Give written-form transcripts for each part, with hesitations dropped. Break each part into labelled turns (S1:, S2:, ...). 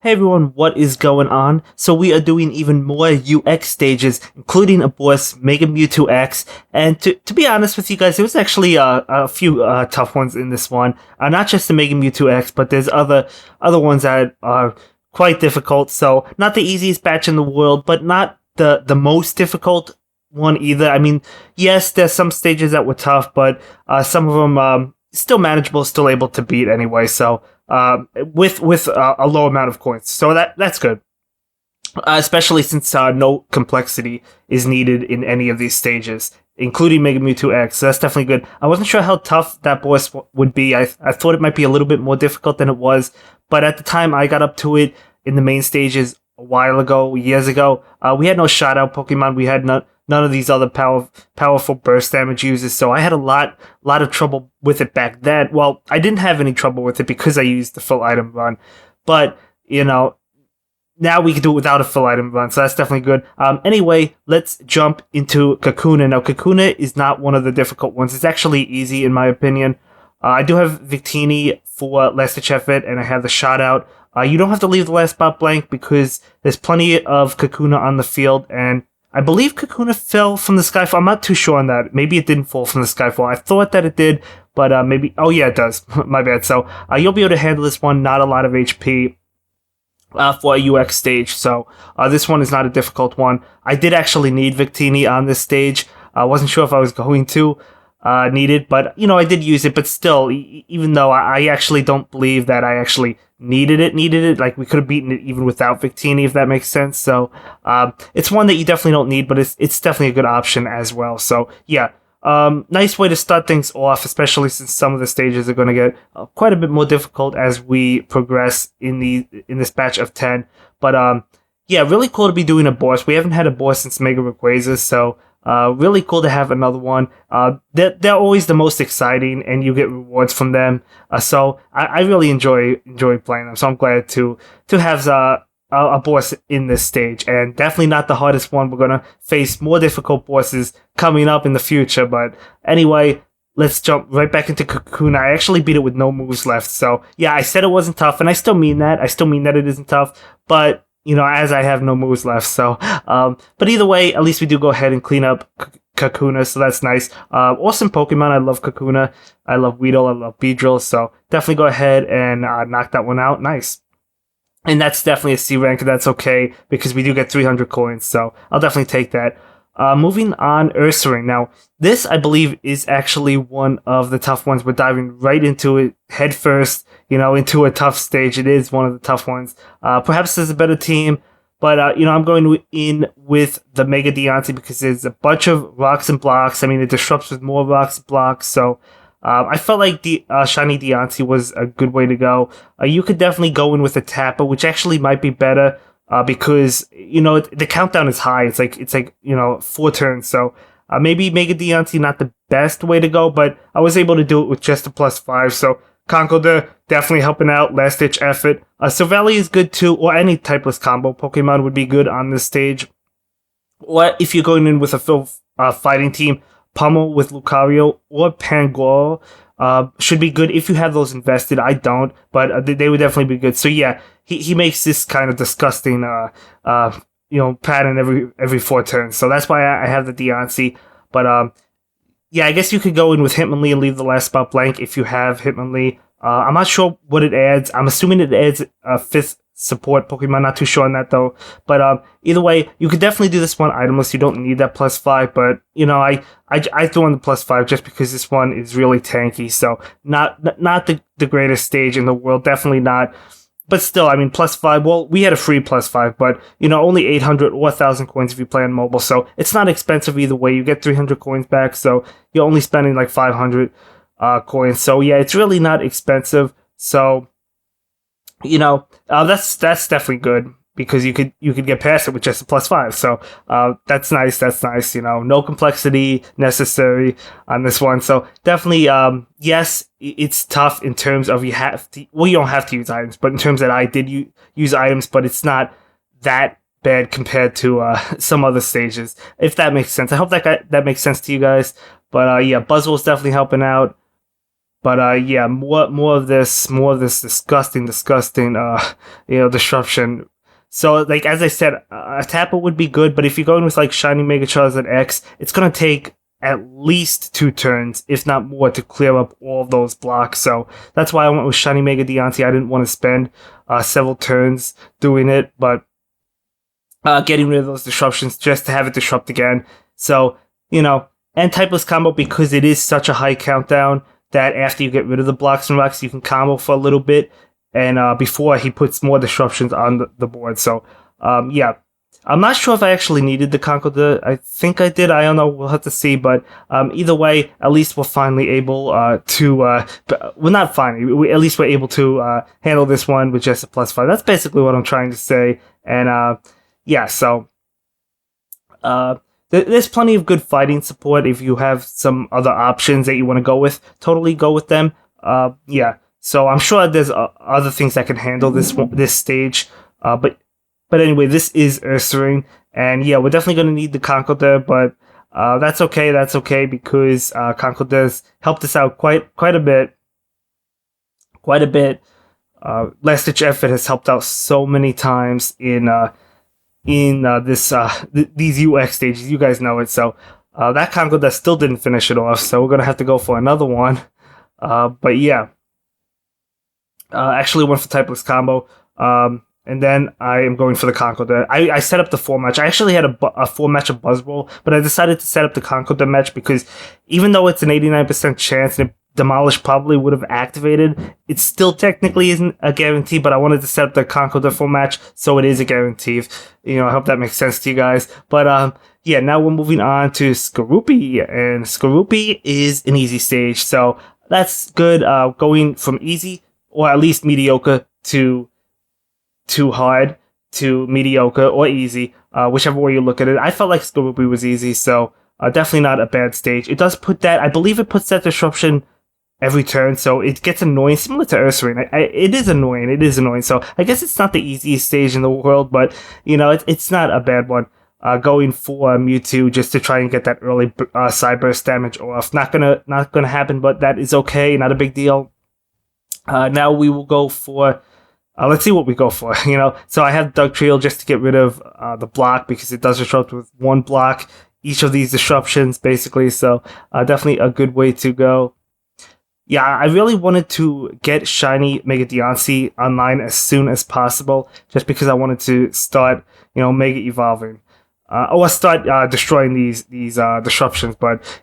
S1: Hey everyone, what is going on? So we are doing even more UX stages, including a boss, Mega Mewtwo X. And to be honest with you guys, there was actually a few tough ones in this one. Not just the Mega Mewtwo X, but there's other ones that are quite difficult. So not the easiest batch in the world, but not the most difficult one either. I mean, yes, there's some stages that were tough, but some of them still manageable, still able to beat anyway. So with a low amount of coins, so that's good. Especially since no complexity is needed in any of these stages, including Mega Mewtwo X. So that's definitely good. I wasn't sure how tough that boss would be. I thought it might be a little bit more difficult than it was, but at the time I got up to it in the main stages a while ago, years ago. We had no shout out Pokemon. We had none of these other powerful burst damage users, so I had a lot of trouble with it back then. Well, I didn't have any trouble with it because I used the full item run, but now we can do it without a full item run, so that's definitely good. Anyway, let's jump into Cocoon. Now, Cocoon is not one of the difficult ones. It's actually easy, in my opinion. I do have Victini for last ditch effort, and I have the shout out. You don't have to leave the last spot blank because there's plenty of Kakuna on the field, and I believe Kakuna fell from the Skyfall. I'm not too sure on that. Maybe it didn't fall from the Skyfall. I thought that it did, but maybe... Oh, yeah, it does. My bad. So you'll be able to handle this one. Not a lot of HP for a UX stage, so this one is not a difficult one. I did actually need Victini on this stage. I wasn't sure if I was going to need it, but, I did use it. But still, even though I actually don't believe that I actually needed it, like, we could have beaten it even without Victini, if that makes sense. So it's one that you definitely don't need, but it's definitely a good option as well. So yeah, nice way to start things off, especially since some of the stages are going to get quite a bit more difficult as we progress in this batch of 10. But yeah, really cool to be doing a boss. We haven't had a boss since Mega Rayquaza, so really cool to have another one. They're always the most exciting, and you get rewards from them. So I really enjoy playing them. So I'm glad to have a boss in this stage, and definitely not the hardest one. We're gonna face more difficult bosses coming up in the future. But anyway, let's jump right back into Cocoon. I actually beat it with no moves left. So yeah, I said it wasn't tough, and I still mean that. I still mean that it isn't tough, but as I have no moves left. So, but either way, at least we do go ahead and clean up Kakuna, so that's nice. Awesome Pokemon. I love Kakuna. I love Weedle. I love Beedrill. So definitely go ahead and knock that one out. Nice. And that's definitely a C rank. That's okay because we do get 300 coins. So I'll definitely take that. Moving on, Ursaring. Now, this, I believe, is actually one of the tough ones. We're diving right into it head first, into a tough stage. It is one of the tough ones. Perhaps there's a better team, but, I'm going in with the Mega Deontay because there's a bunch of rocks and blocks. I mean, it disrupts with more rocks and blocks, so I felt like the Shiny Deontay was a good way to go. You could definitely go in with a Tapper, which actually might be better. Because the countdown is high. It's like 4 turns. So maybe Mega Deontay not the best way to go, but I was able to do it with just a +5. So Conkeldurr definitely helping out. Last ditch effort. Silvally is good too, or any typeless combo Pokemon would be good on this stage. Or if you're going in with a full fighting team, Pummel with Lucario or Pangoro should be good if you have those invested. I don't, but they would definitely be good. So yeah, he makes this kind of disgusting pattern every 4 turns. So that's why I have the Deontay. But yeah, I guess you could go in with Hitmonlee and leave the last spot blank if you have Hitmonlee. I'm not sure what it adds. I'm assuming it adds a 5th support Pokemon. Not too sure on that though. But either way, you could definitely do this one itemless. You don't need that +5. But I threw on the +5 just because this one is really tanky. So not the greatest stage in the world. Definitely not. But still, I mean, +5. Well, we had a free +5, but only 800 or 1,000 coins if you play on mobile. So it's not expensive either way. You get 300 coins back, so you're only spending like 500 coins. So yeah, it's really not expensive. So that's definitely good because you could get past it with just a +5. So that's nice. That's nice. No complexity necessary on this one. So definitely, yes, it's tough in terms of you don't have to use items, but in terms that I did use items, but it's not that bad compared to some other stages, if that makes sense. I hope that makes sense to you guys. But yeah, Buzzwole's definitely helping out. But yeah, more of this disgusting disruption. So like as I said, a Tapper would be good, but if you're going with like Shiny Mega Charizard X, it's gonna take at least 2 turns, if not more, to clear up all of those blocks. So that's why I went with Shiny Mega Deontay. I didn't want to spend several turns doing it, but getting rid of those disruptions just to have it disrupt again. So, and typeless combo, because it is such a high countdown that after you get rid of the blocks and rocks, you can combo for a little bit, and before he puts more disruptions on the board. So, yeah. I'm not sure if I actually needed the Conkeldurr. I think I did. I don't know. We'll have to see. But either way, at least we're finally able to... well, not finally. At least we're able to handle this one with just a +5. That's basically what I'm trying to say. And yeah, so... there's plenty of good fighting support. If you have some other options that you want to go with, totally go with them. Yeah. So I'm sure there's other things that can handle this stage. But anyway, this is Ursaring, and yeah, we're definitely going to need the Conkeldurr, but that's okay. That's okay, because Conkeldurr's helped us out quite a bit. Quite a bit. Last Ditch Effort has helped out so many times in these UX stages. You guys know it. So that Conkeldurr still didn't finish it off, so we're going to have to go for another one. But yeah, actually went for typeless combo. And then I am going for the Conkeldurr. I set up the 4-match. I actually had a 4-match of Buzzroll, but I decided to set up the Conkeldurr match because even though it's an 89% chance and Demolish probably would have activated, it still technically isn't a guarantee, but I wanted to set up the Conkeldurr 4-match, so it is a guarantee. I hope that makes sense to you guys. But yeah, now we're moving on to Scoopy, and Scoopy is an easy stage, so that's good. Going from easy, or at least mediocre, to hard, to mediocre, or easy, whichever way you look at it. I felt like Scoopy was easy, so definitely not a bad stage. It does put that, I believe it puts that disruption every turn, so it gets annoying, similar to Ursaring. It is annoying, so I guess it's not the easiest stage in the world, but, it's not a bad one. Going for Mewtwo just to try and get that early side burst damage off. Not gonna happen, but that is okay, not a big deal. Now we will go for... let's see what we go for, So I have Dugtrio just to get rid of the block, because it does disrupt with 1 block, each of these disruptions, basically. So definitely a good way to go. Yeah, I really wanted to get Shiny Mega Deontay online as soon as possible, just because I wanted to start, Mega Evolving. Or start destroying these disruptions, but,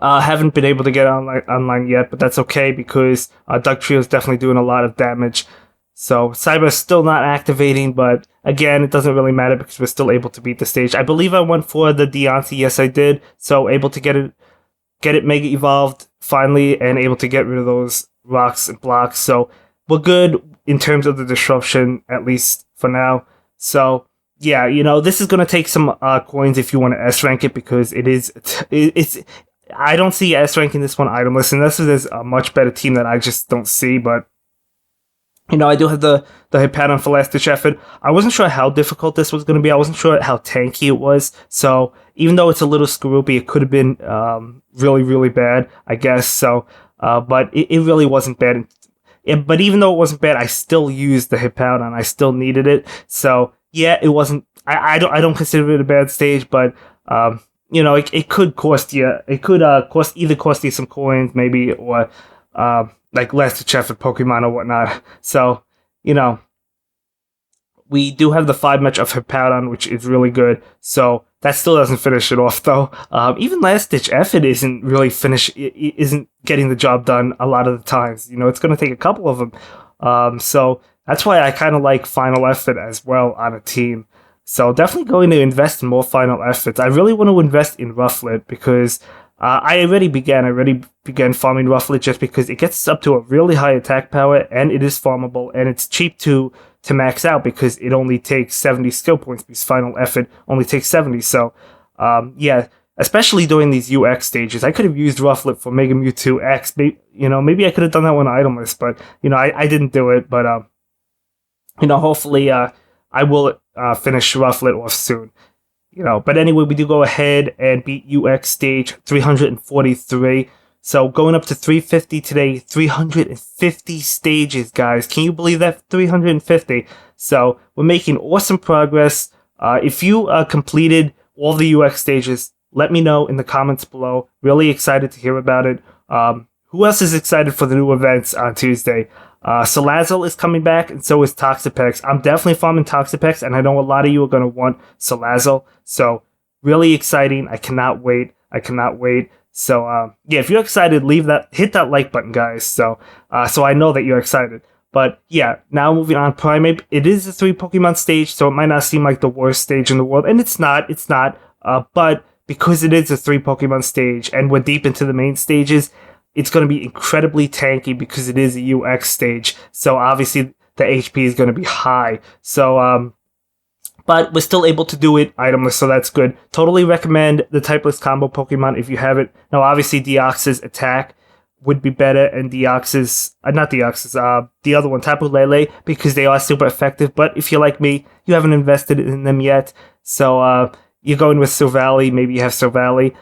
S1: haven't been able to get online yet, but that's okay, because Dugtrio is definitely doing a lot of damage. So Cyber is still not activating, but again, it doesn't really matter because we're still able to beat the stage. I believe I went for the Deontay. Yes, I did. So able to get it Mega Evolved finally, and able to get rid of those rocks and blocks. So we're good in terms of the disruption, at least for now. So yeah, this is going to take some coins if you want to S-rank it, because it's I don't see S-ranking this one itemless unless there's a much better team that I just don't see, but I do have the Hippowdon for Last Ditch Effort. I wasn't sure how difficult this was going to be. I wasn't sure how tanky it was. So even though it's a little Scoopy, it could have been really, really bad, I guess. So, but it really wasn't bad. But even though it wasn't bad, I still used the Hippowdon. I still needed it. So yeah, it wasn't. I don't consider it a bad stage, but it could cost you. It could cost you some coins, maybe, or like Last Ditch Effort Pokemon or whatnot. So, we do have the 5-match of Hippowdon, which is really good. So that still doesn't finish it off, though. Even Last Ditch Effort isn't getting the job done a lot of the times. It's going to take a couple of them. So that's why I kind of like Final Effort as well on a team. So definitely going to invest in more Final Efforts. I really want to invest in Rufflet, because I already began farming Rufflet, just because it gets up to a really high attack power, and it is farmable, and it's cheap to max out, because it only takes 70 skill points, because Final Effort only takes 70. So yeah, especially during these UX stages, I could have used Rufflet for Mega Mewtwo X. Maybe I could have done that one itemless, but I didn't do it. But hopefully I will finish Rufflet off soon. But anyway, we do go ahead and beat UX stage 343. So going up to 350 today, 350 stages, guys. Can you believe that? 350. So we're making awesome progress. If you completed all the UX stages, let me know in the comments below. Really excited to hear about it. Who else is excited for the new events on Tuesday? Salazzle is coming back, and so is Toxapex. I'm definitely farming Toxapex, and I know a lot of you are going to want Salazzle. So really exciting. I cannot wait. So yeah, if you're excited, hit that like button, guys. So I know that you're excited. But yeah, now moving on, Primeape. It is a 3 Pokemon stage, so it might not seem like the worst stage in the world, and it's not. But because it is a 3 Pokemon stage, and we're deep into the main stages, it's going to be incredibly tanky because it is a UX stage. So obviously the HP is going to be high. So but we're still able to do it itemless, so that's good. Totally recommend the typeless combo Pokemon if you have it. Now, obviously, Deoxys attack would be better, and Deoxys, the other one, Tapu Lele, because they are super effective. But if you're like me, you haven't invested in them yet, so you're going with Silvally. Maybe you have Silvally.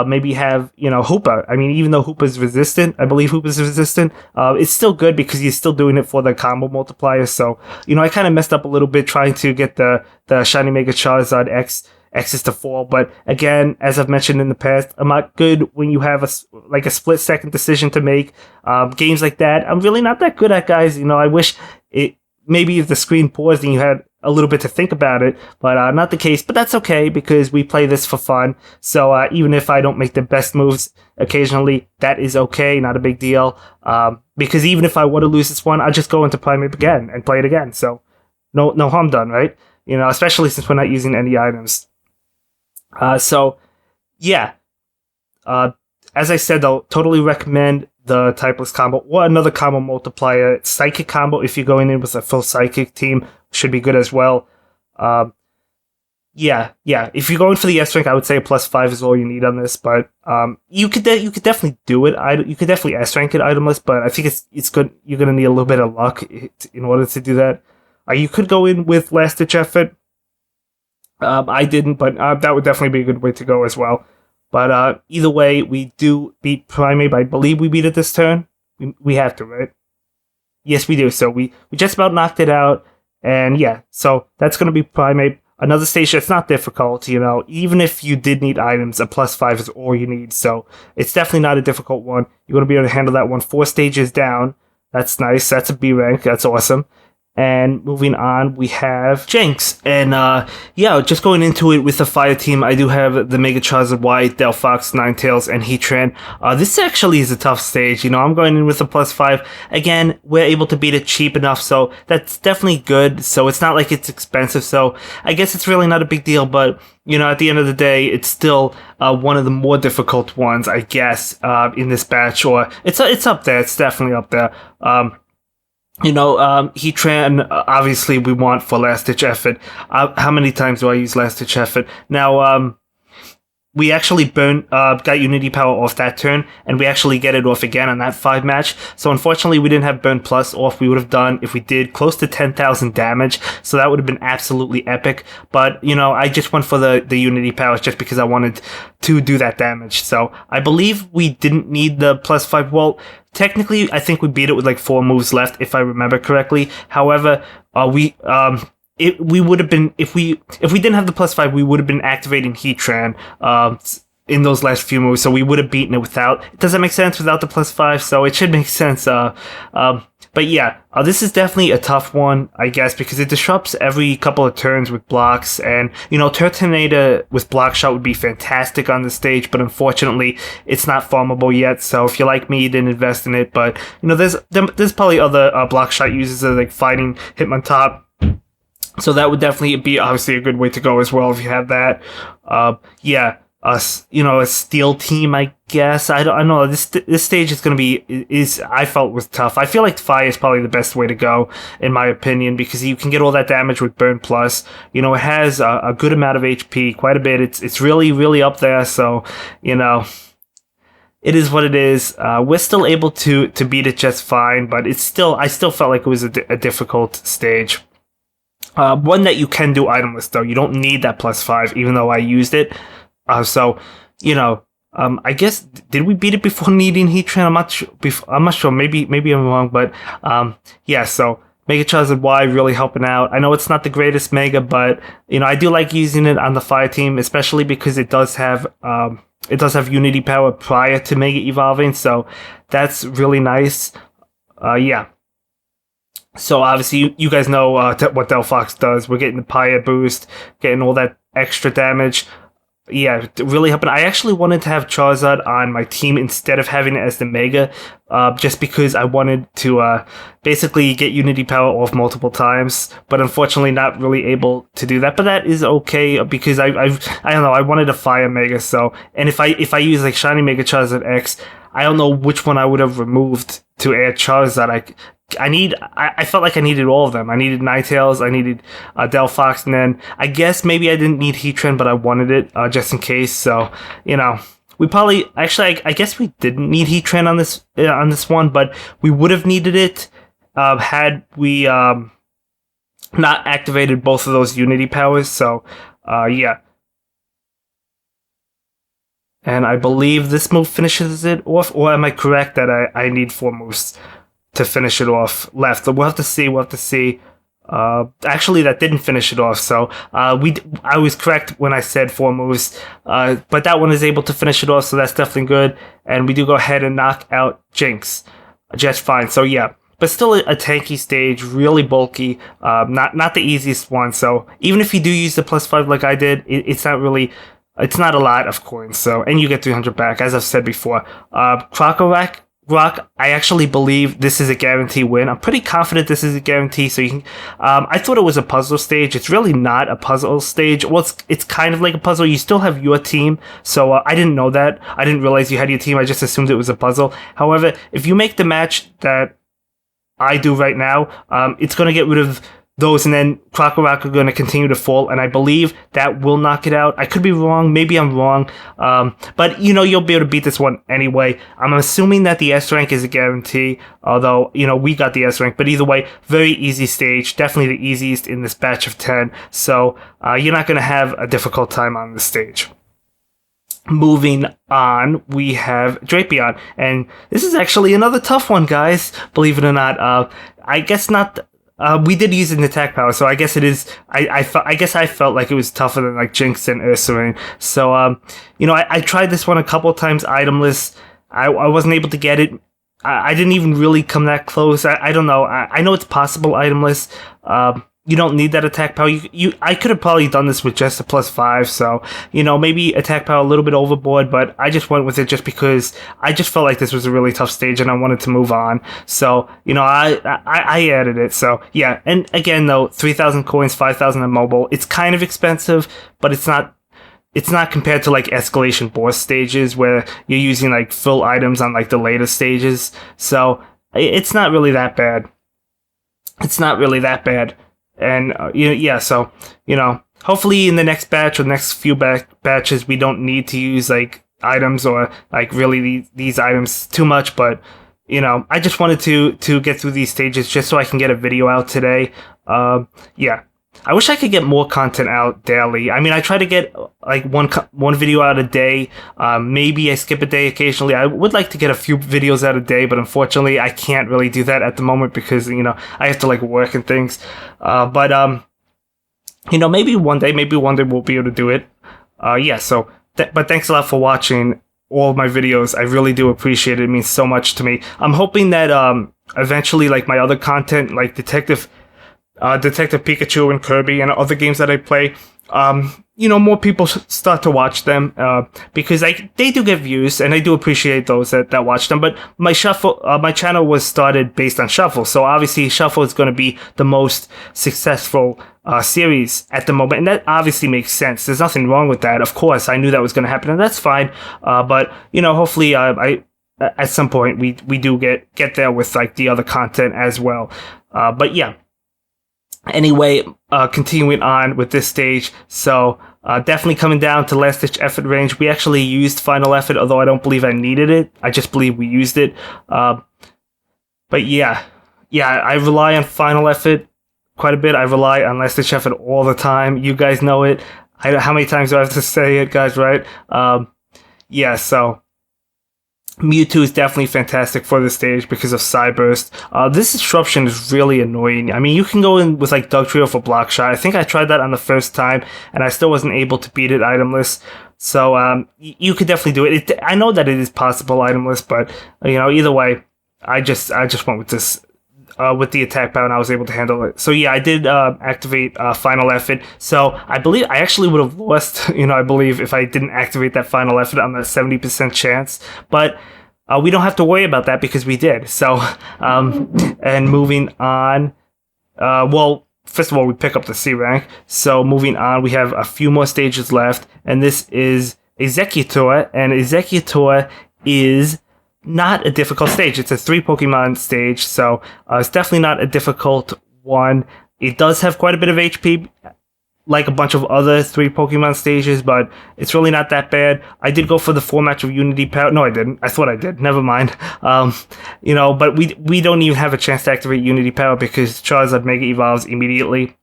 S1: Maybe you have, Hoopa. I mean, even though Hoopa's resistant, I believe Hoopa's resistant, it's still good because you're still doing it for the combo multiplier. So, I kind of messed up a little bit trying to get the Shiny Mega Charizard X's to fall. But again, as I've mentioned in the past, I'm not good when you have a split-second decision to make. Games like that, I'm really not that good at, guys. I wish maybe if the screen paused and you had a little bit to think about it, but not the case. But that's okay because we play this for fun. So even if I don't make the best moves occasionally, that is okay, not a big deal. Because even if I were to lose this one, I'll just go into Primeape again and play it again. So no harm done, right? Especially since we're not using any items. So yeah, as I said, I'll totally recommend the typeless combo or another combo multiplier. Psychic combo, if you're going in with a full psychic team, should be good as well. Yeah. If you're going for the S rank, I would say a +5 is all you need on this. But you could definitely do it. You could definitely S rank it itemless, but I think it's good. You're gonna need a little bit of luck in order to do that. You could go in with last ditch effort. I didn't, but that would definitely be a good way to go as well. But either way, we do beat Primeape. I believe we beat it this turn. We have to, right? Yes, we do. So we just about knocked it out. And yeah, so that's going to be Primeape. Another stage that's not difficult, even if you did need items, a +5 is all you need. So it's definitely not a difficult one. You're going to be able to handle that one 4 stages down. That's nice. That's a B rank. That's awesome. And moving on, we have Jinx. And yeah, just going into it with the fire team, I do have the Mega Charizard Y, Delphox, Ninetales, and Heatran. This actually is a tough stage. I'm going in with a +5. Again, we're able to beat it cheap enough, so that's definitely good. So it's not like it's expensive, so I guess it's really not a big deal. But, at the end of the day, it's still one of the more difficult ones, I guess, in this batch. Or it's up there. It's definitely up there. Heatran, obviously we want for last ditch effort. How many times do I use last ditch effort? Now, we actually got Unity Power off that turn, and we actually get it off again on that 5 match. So unfortunately, we didn't have Burn Plus off. We would have done, if we did, close to 10,000 damage. So that would have been absolutely epic. But, I just went for the Unity Powers just because I wanted to do that damage. So I believe we didn't need the +5. Well, technically, I think we beat it with like 4 moves left, if I remember correctly. However, we would have been, if we didn't have the +5, we would have been activating Heatran in those last few moves, so we would have beaten it without. Does that make sense? Without the +5, so it should make sense. But yeah, this is definitely a tough one, I guess, because it disrupts every couple of turns with blocks, and, Turtonator with Block Shot would be fantastic on the stage, but unfortunately, it's not farmable yet, so if you're like me, you didn't invest in it, but, there's probably other Block Shot users that are, like, fighting Hitmontop, so that would definitely be, obviously, a good way to go as well if you have that. Yeah. A steel team, I guess. I don't know. This stage is going to be, I felt was tough. I feel like fire is probably the best way to go, in my opinion, because you can get all that damage with Burn Plus. It has a good amount of HP, quite a bit. It's really, really up there. So, it is what it is. We're still able to beat it just fine, but I still felt like it was a difficult stage. One that you can do itemless, though. You don't need that +5, even though I used it. So, I guess did we beat it before needing Heat Train? I'm not sure. Maybe I'm wrong, but yeah. So Mega Charizard Y really helping out. I know it's not the greatest Mega, but I do like using it on the Fire team, especially because it does have Unity power prior to Mega evolving, so that's really nice. Yeah. So obviously you guys know what Delphox does. We're getting the Pyre boost, getting all that extra damage. Yeah, really helping. I actually wanted to have Charizard on my team instead of having it as the Mega, just because I wanted to basically get Unity power off multiple times, but unfortunately not really able to do that. But that is okay because I don't know. I wanted a Fire Mega, so and if I use like Shiny Mega Charizard X, I don't know which one I would have removed to add Charizard. I felt like I needed all of them. I needed Ninetales, I needed Delphox, and then I guess maybe I didn't need Heatran, but I wanted it just in case. So we probably actually I guess we didn't need Heatran on this one, but we would have needed it had we not activated both of those Unity powers. So yeah. And I believe this move finishes it off, or am I correct that I need 4 moves to finish it off left? We'll have to see. Actually, that didn't finish it off, so I was correct when I said 4 moves. But that one is able to finish it off, so that's definitely good. And we do go ahead and knock out Jinx just fine. So yeah, but still a tanky stage, really bulky. Not the easiest one. So even if you do use the +5 like I did, it's not really. It's not a lot of coins, so and you get 300 back, as I've said before. Crocodile Rock, I actually believe this is a guarantee win. I'm pretty confident this is a guarantee. So you can. I thought it was a puzzle stage. It's really not a puzzle stage. Well, it's kind of like a puzzle. You still have your team, so I didn't know that. I didn't realize you had your team. I just assumed it was a puzzle. However, if you make the match that I do right now, it's going to get rid of those, and then Crocodile are going to continue to fall, and I believe that will knock it out. I could be wrong. Maybe I'm wrong. But, you'll be able to beat this one anyway. I'm assuming that the S rank is a guarantee, although, we got the S rank. But either way, very easy stage. Definitely the easiest in this batch of 10. So you're not going to have a difficult time on this stage. Moving on, we have Drapion. And this is actually another tough one, guys. Believe it or not. I guess not... we did use an attack power, so I guess it is. I guess I felt like it was tougher than like Jinx and Ursaring. So I tried this one a couple of times itemless. I wasn't able to get it. I didn't even really come that close. I don't know. I know it's possible itemless. You don't need that attack power. I could have probably done this with just a +5, so, maybe attack power a little bit overboard, but I just went with it just because I just felt like this was a really tough stage and I wanted to move on. So, I added it. So, yeah. And again, though, 3,000 coins, 5,000 on mobile. It's kind of expensive, but it's not compared to like escalation boss stages where you're using like full items on like the later stages. So, it's not really that bad. And yeah, so hopefully in the next batch or next few batches we don't need to use like items or like really these items too much. But I just wanted to get through these stages just so I can get a video out today. Yeah. I wish I could get more content out daily. I mean, I try to get like one video out a day. Maybe I skip a day occasionally. I would like to get a few videos out a day, but unfortunately, I can't really do that at the moment because I have to like work and things. But maybe one day we'll be able to do it. Yeah. So, but thanks a lot for watching all of my videos. I really do appreciate it. It means so much to me. I'm hoping that eventually, like my other content, like Detective Pikachu and Kirby and other games that I play, more people start to watch them because they do get views, and I do appreciate those that watch them. But my channel was started based on Shuffle, so obviously Shuffle is going to be the most successful series at the moment, and that obviously makes sense. There's nothing wrong with that. Of course, I knew that was going to happen, and that's fine. But hopefully, I at some point we do get there with like the other content as well. But yeah. Anyway, continuing on with this stage, so definitely coming down to last ditch effort range. We actually used final effort, although I don't believe I needed it. I just believe we used it. But yeah, I rely on final effort quite a bit. I rely on last ditch effort all the time. You guys know it. How many times do I have to say it, guys? Right? yeah, so Mewtwo is definitely fantastic for this stage because of Psyburst. This disruption is really annoying. I mean, you can go in with like Dugtrio for Block Shot. I think I tried that on the first time, and I still wasn't able to beat it itemless. So you could definitely do it. I know that it is possible itemless, but either way, I just went with this. With the attack power, and I was able to handle it. So yeah, I did activate Final Effort. So I believe I actually would have lost, I believe, if I didn't activate that Final Effort on the 70% chance. But we don't have to worry about that because we did. So, and moving on, well, first of all, we pick up the C rank. So moving on, we have a few more stages left, and this is Executor, and Executor is not a difficult stage. It's a 3 Pokemon stage, so it's definitely not a difficult one. It does have quite a bit of HP, like a bunch of other 3 Pokemon stages, but it's really not that bad. I did go for the 4 match of Unity Power. No, I didn't. I thought I did. Never mind. But we don't even have a chance to activate Unity Power because Charizard Mega Evolves immediately.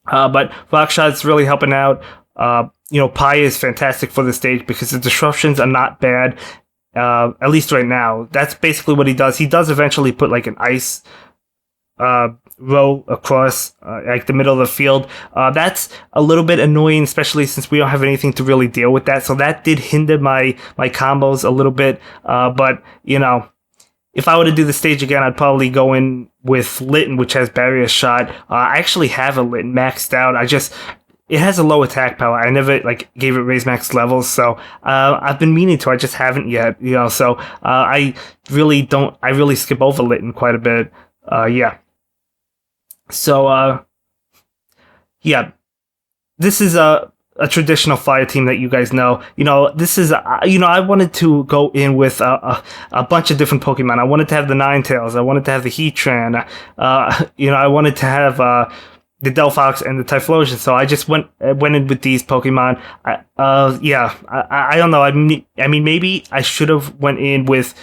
S1: But Rock Shot's really helping out. Pi is fantastic for the stage because the disruptions are not bad. At least right now. That's basically what he does. He does eventually put like an ice row across like the middle of the field. That's a little bit annoying, especially since we don't have anything to really deal with that. So that did hinder my combos a little bit. But if I were to do the stage again, I'd probably go in with Litten, which has Barrier Shot. I actually have a Litten maxed out. It has a low attack power. I never gave it raise max levels, so I've been meaning to. I just haven't yet, So I really skip over Litten quite a bit. Yeah. So yeah, this is a traditional fire team that you guys know. This is I wanted to go in with a bunch of different Pokemon. I wanted to have the Ninetales. I wanted to have the Heatran. I wanted to have the Delphox and the Typhlosion, so I just went in with these Pokemon. I don't know. I mean, maybe I should have went in with,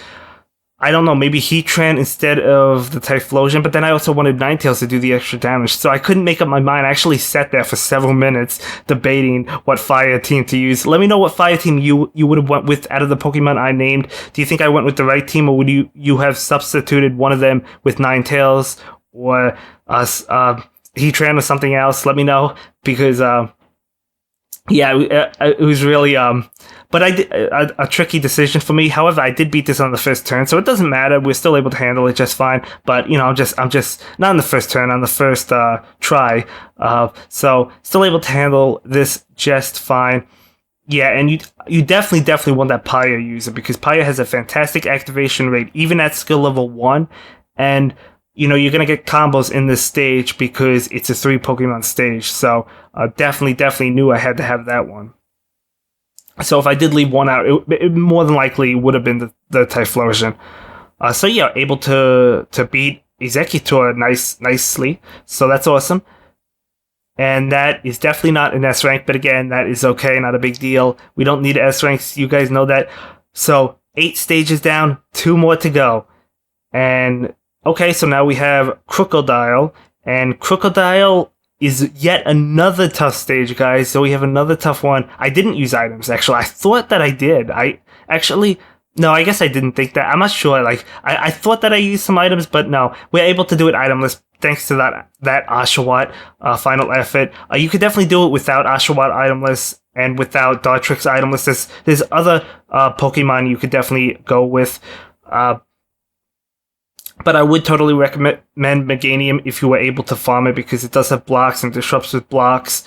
S1: I don't know, maybe Heatran instead of the Typhlosion, but then I also wanted Ninetales to do the extra damage, so I couldn't make up my mind. I actually sat there for several minutes debating what fire team to use. Let me know what fire team you would have went with out of the Pokemon I named. Do you think I went with the right team, or would you have substituted one of them with Ninetales or Heatran or something else? Let me know, because it was really but I did a tricky decision for me. However, I did beat this on the first turn, so it doesn't matter. We're still able to handle it just fine. But I'm just not on the first turn, on the first try. So still able to handle this just fine. Yeah, and you definitely want that Pyre user, because Pyre has a fantastic activation rate even at skill level 1, and you're going to get combos in this stage because it's a 3 Pokemon stage. So definitely knew I had to have that one. So if I did leave one out, it more than likely would have been the Typhlosion. So yeah, able to beat Executor nicely. So that's awesome. And that is definitely not an S rank, but again, that is okay, not a big deal. We don't need S ranks, you guys know that. So 8 stages down, 2 more to go. And okay, so now we have Krookodile, and Krookodile is yet another tough stage, guys. So we have another tough one. I didn't use items, actually. I thought that I did. No, I guess I didn't think that. I'm not sure. I thought that I used some items, but no. We're able to do it itemless thanks to that Oshawott Final Effort. You could definitely do it without Oshawott itemless and without Dartrix itemless. There's other Pokemon you could definitely go with. But I would totally recommend Meganium if you were able to farm it, because it does have blocks and disrupts with blocks.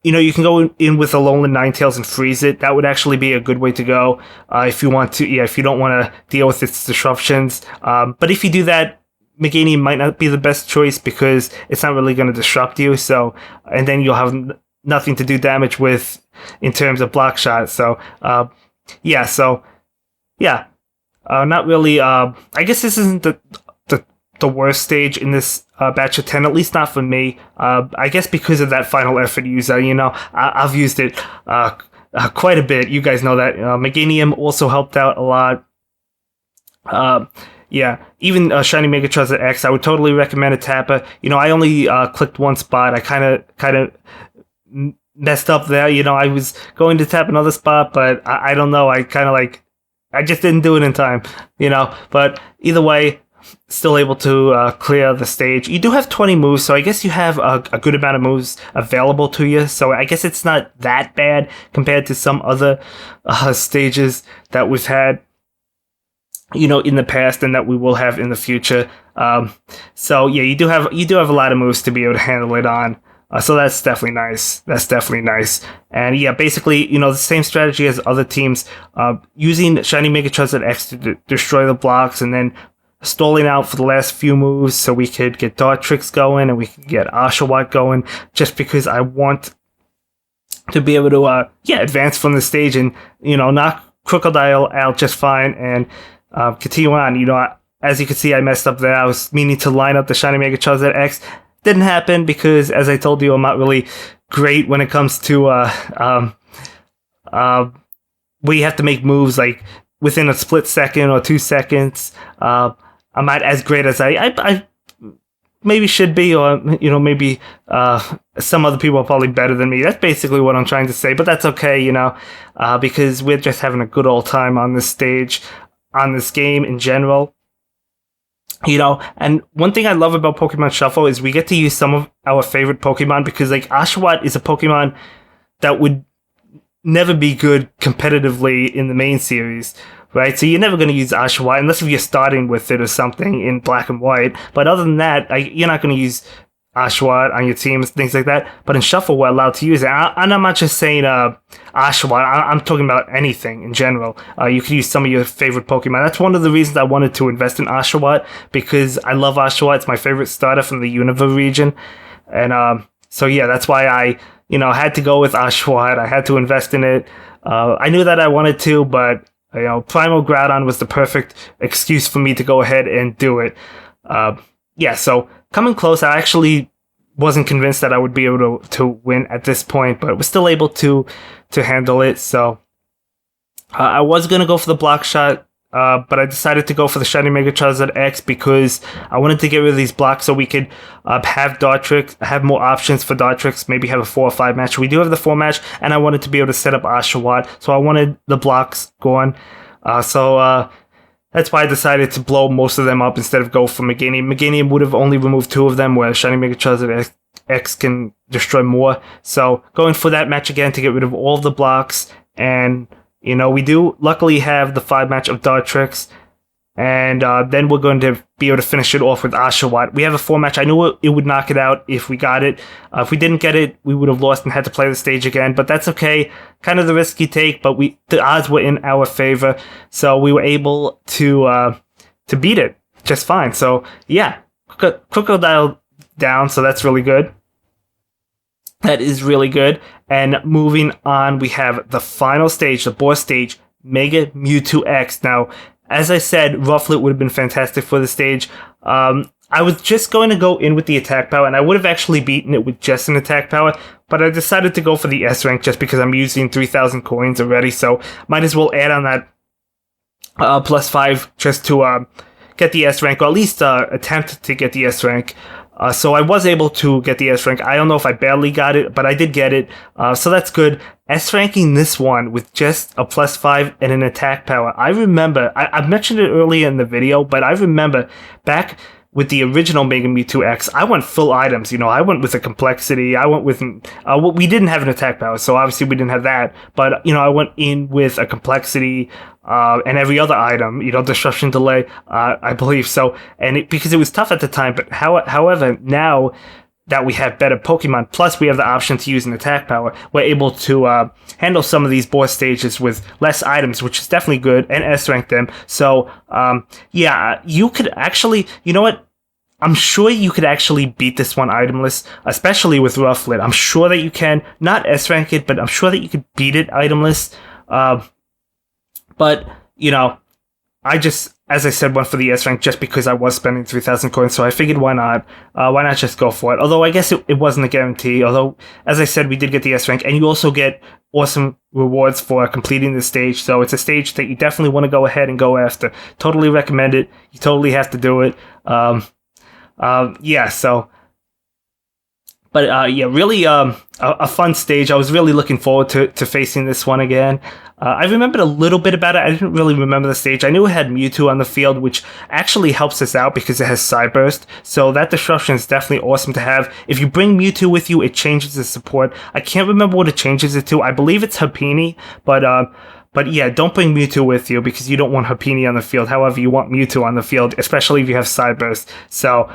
S1: You can go in with Alolan Ninetales and freeze it. That would actually be a good way to go if you want to. Yeah, if you don't want to deal with its disruptions. But if you do that, Meganium might not be the best choice because it's not really going to disrupt you. So, and then you'll have nothing to do damage with in terms of block shot. So, yeah. Not really. I guess this isn't the worst stage in this batch of 10, at least not for me. I guess because of that Final Effort user, I've used it quite a bit. You guys know that. Meganium also helped out a lot. Yeah, even Shiny Mega Charizard X, I would totally recommend a Tapper. I only clicked one spot. I kind of messed up there. You know, I was going to tap another spot, but I don't know. I kind of like, I just didn't do it in time, you know. But either way, still able to clear the stage. You do have 20 moves, so I guess you have a good amount of moves available to you. So I guess it's not that bad compared to some other stages that we've had, you know, in the past and that we will have in the future. So yeah, you do have a lot of moves to be able to handle it on. So that's definitely nice. And yeah, basically, you know, the same strategy as other teams, using Shiny Mega X to destroy the blocks, and then stalling out for the last few moves so we could get Dartrix going and we could get Oshawott going, just because I want to be able to, advance from the stage and, you know, knock Krookodile out just fine and continue on. You know, as you can see, I messed up there. I was meaning to line up the Shiny Mega X. Didn't happen because, as I told you, I'm not really great when it comes to where you have to make moves like within a split second or 2 seconds. I'm not as great as I maybe should be, or, you know, maybe some other people are probably better than me. That's basically what I'm trying to say, but that's okay, you know, because we're just having a good old time on this stage, on this game in general. You know, and one thing I love about Pokemon Shuffle is we get to use some of our favorite Pokemon, because like Oshawott is a Pokemon that would never be good competitively in the main series, right? So you're never going to use Oshawott unless if you're starting with it or something in Black and White. But other than that, you're not going to use Oshawott on your teams, things like that. But in Shuffle, we're allowed to use it. And I'm not just saying Oshawott. I'm talking about anything in general. You could use some of your favorite Pokemon. That's one of the reasons I wanted to invest in Oshawott, because I love Oshawott. It's my favorite starter from the Unova region. And so yeah, that's why I, you know, had to go with Oshawott. I had to invest in it. I knew that I wanted to, but, you know, Primal Groudon was the perfect excuse for me to go ahead and do it. Yeah, so coming close, I actually wasn't convinced that I would be able to win at this point, but was still able to handle it. So I was going to go for the block shot, but I decided to go for the Shiny Mega X because I wanted to get rid of these blocks so we could have Dartrix, have more options for Dartrix, maybe have a 4 or 5 match. We do have the 4 match, and I wanted to be able to set up Oshawott, so I wanted the blocks gone. So that's why I decided to blow most of them up instead of go for Meganium. Meganium would have only removed 2 of them, where Shiny Mega X can destroy more. So going for that match again to get rid of all of the blocks. And, you know, we do luckily have the 5 match of Dartrix. And then we're going to be able to finish it off with Oshawott. We have a 4 match. I knew it would knock it out if we got it. If we didn't get it, we would have lost and had to play the stage again. But that's okay. Kind of the risk you take, but the odds were in our favor. So we were able to beat it just fine. So yeah, Krookodile down, so that's really good. That is really good. And moving on, we have the final stage, the boss stage, Mega Mewtwo X. Now, as I said, Rufflet would have been fantastic for the stage. I was just going to go in with the attack power, and I would have actually beaten it with just an attack power, but I decided to go for the S rank just because I'm using 3,000 coins already, so might as well add on that +5 just to get the S rank, or at least attempt to get the S rank. So I was able to get the S rank. I don't know if I barely got it, but I did get it. So that's good. S ranking this one with just a +5 and an attack power. I remember, I mentioned it earlier in the video, but I remember back with the original Mega Mewtwo X, I went full items. You know, I went with a complexity. I went with, we didn't have an attack power, so obviously we didn't have that. But, you know, I went in with a complexity, and every other item, you know, disruption delay, I believe. So, and because it was tough at the time, but however, now that we have better Pokemon, plus we have the option to use an attack power, we're able to handle some of these boss stages with less items, which is definitely good, and S-rank them. So, yeah, you could actually, you know what? I'm sure you could actually beat this one itemless, especially with Rufflet. I'm sure that you can, not S-rank it, but I'm sure that you could beat it itemless. But, you know, I just, as I said, went for the S rank just because I was spending 3,000 coins, so I figured why not? Why not just go for it? Although I guess it wasn't a guarantee, although, as I said, we did get the S rank, and you also get awesome rewards for completing the stage, so it's a stage that you definitely want to go ahead and go after. Totally recommend it. You totally have to do it. Yeah, so But yeah, really a fun stage. I was really looking forward to facing this one again. I remembered a little bit about it. I didn't really remember the stage. I knew it had Mewtwo on the field, which actually helps us out because it has Side Burst. So that disruption is definitely awesome to have. If you bring Mewtwo with you, it changes the support. I can't remember what it changes it to. I believe it's Happiny, but yeah, don't bring Mewtwo with you because you don't want Happiny on the field. However, you want Mewtwo on the field, especially if you have Side Burst. So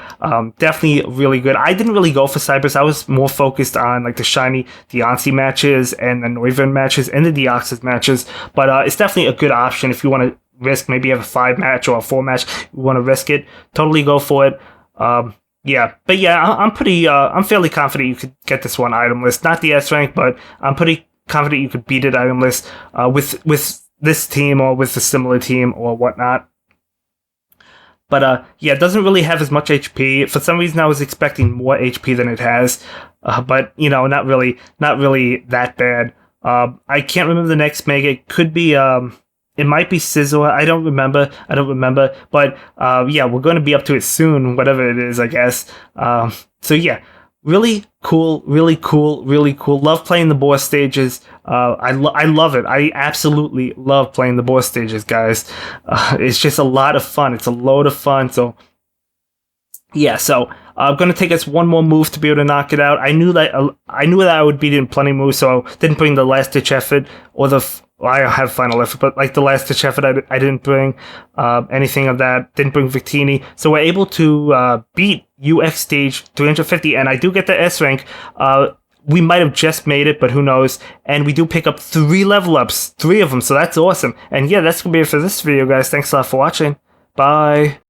S1: definitely really good. I didn't really go for Side Burst. I was more focused on like the shiny Deontay matches and the Noivern matches and the Deoxys matches. But it's definitely a good option if you want to risk. Maybe you have a 5-match or a 4-match. You want to risk it. Totally go for it. Yeah, but yeah, I'm fairly confident you could get this one item list. Not the S rank, but I'm pretty confident you could beat it item list with this team or with a similar team or whatnot. But yeah, it doesn't really have as much HP. For some reason, I was expecting more HP than it has. But you know, not really that bad. I can't remember the next Mega. It could be it might be Scizor. I don't remember. But yeah, we're going to be up to it soon, whatever it is, I guess. So yeah. Really cool. Love playing the boss stages. I love it. I absolutely love playing the boss stages, guys. It's just a lot of fun. It's a load of fun. So, yeah. So I'm gonna take us one more move to be able to knock it out. I knew that I would beat it in plenty moves, so I didn't bring the last ditch effort or I have final effort, but like the last ditch effort, I didn't bring anything of that. Didn't bring Victini, so we're able to beat UX stage 350, and I do get the S rank. We might have just made it, but who knows? And we do pick up 3 level ups, 3 of them, so that's awesome. And yeah, that's gonna be it for this video, guys. Thanks a lot for watching. Bye.